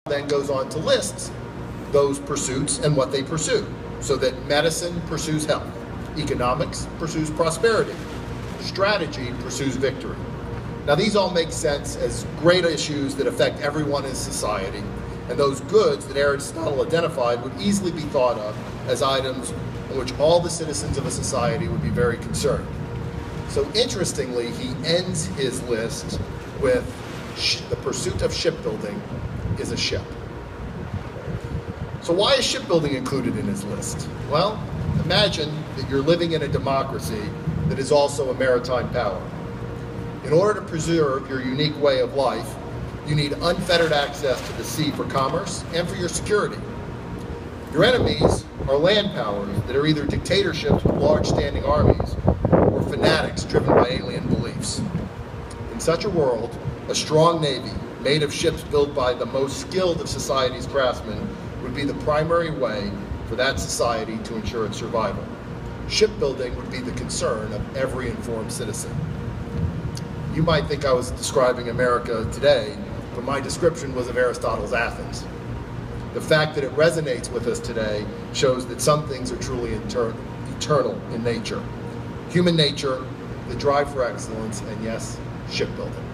then goes on to list those pursuits and what they pursue, so that medicine pursues health, economics pursues prosperity, strategy pursues victory. Now, these all make sense as great issues that affect everyone in society, and those goods that Aristotle identified would easily be thought of as items in which all the citizens of a society would be very concerned. So interestingly, he ends his list with the pursuit of shipbuilding is a ship. So why is shipbuilding included in his list? Well, imagine that you're living in a democracy that is also a maritime power. In order to preserve your unique way of life, you need unfettered access to the sea for commerce and for your security. Your enemies are land powers that are either dictatorships with large standing armies or fanatics driven by alien beliefs. In such a world, a strong navy made of ships built by the most skilled of society's craftsmen would be the primary way for that society to ensure its survival. Shipbuilding would be the concern of every informed citizen. You might think I was describing America today, but my description was of Aristotle's Athens. The fact that it resonates with us today shows that some things are truly eternal in nature. Human nature, the drive for excellence, and yes, shipbuilding.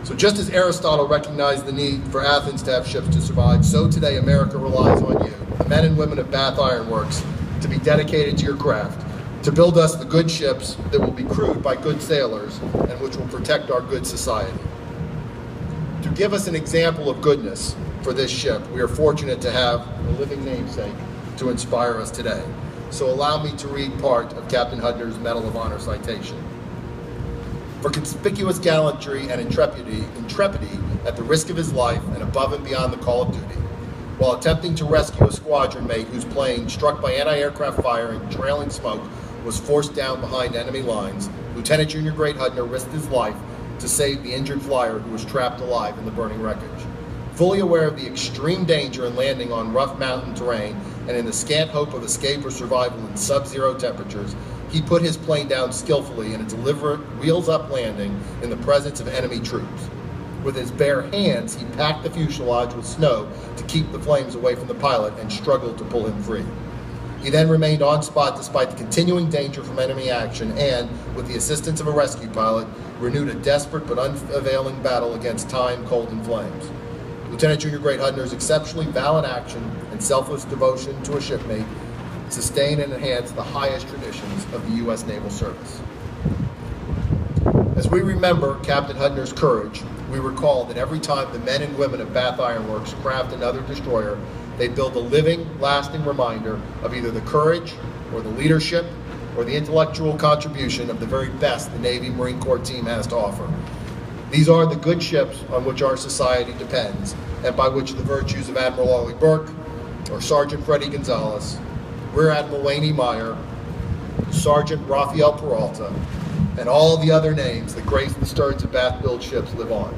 So just as Aristotle recognized the need for Athens to have ships to survive, so today America relies on you, the men and women of Bath Iron Works, to be dedicated to your craft, to build us the good ships that will be crewed by good sailors and which will protect our good society. To give us an example of goodness for this ship, we are fortunate to have a living namesake to inspire us today. So allow me to read part of Captain Hudner's Medal of Honor citation. For conspicuous gallantry and intrepidity at the risk of his life and above and beyond the call of duty, while attempting to rescue a squadron mate whose plane, struck by anti-aircraft fire and trailing smoke, was forced down behind enemy lines, Lieutenant Junior Great Hudner risked his life to save the injured flyer who was trapped alive in the burning wreckage. Fully aware of the extreme danger in landing on rough mountain terrain and in the scant hope of escape or survival in sub-zero temperatures, he put his plane down skillfully in a deliberate wheels-up landing in the presence of enemy troops. With his bare hands, he packed the fuselage with snow to keep the flames away from the pilot and struggled to pull him free. He then remained on spot despite the continuing danger from enemy action and, with the assistance of a rescue pilot, renewed a desperate but unavailing battle against time, cold, and flames. Lieutenant Junior Great Hudner's exceptionally valiant action and selfless devotion to a shipmate sustain and enhance the highest traditions of the U.S. Naval Service. As we remember Captain Hudner's courage, we recall that every time the men and women of Bath Iron Works craft another destroyer, they build a living, lasting reminder of either the courage or the leadership or the intellectual contribution of the very best the Navy Marine Corps team has to offer. These are the good ships on which our society depends, and by which the virtues of Admiral Arleigh Burke, or Sergeant Freddie Gonzalez, Rear Admiral Laney Meyer, Sergeant Rafael Peralta, and all the other names that grace the sterns of Bath-built ships live on.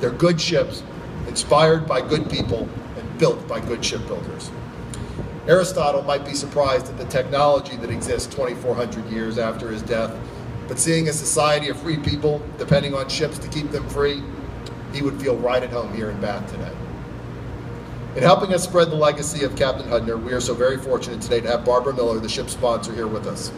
They're good ships, inspired by good people, and built by good shipbuilders. Aristotle might be surprised at the technology that exists 2,400 years after his death, but seeing a society of free people depending on ships to keep them free, he would feel right at home here in Bath today. In helping us spread the legacy of Captain Hudner, we are so very fortunate today to have Barbara Miller, the ship sponsor, here with us.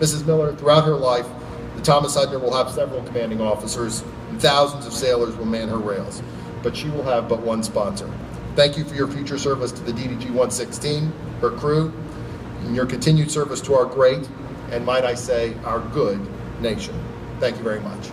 Mrs. Miller, throughout her life, the Thomas Hudner will have several commanding officers, and thousands of sailors will man her rails, but she will have but one sponsor. Thank you for your future service to the DDG 116, her crew, and your continued service to our great, and might I say, our good nation. Thank you very much.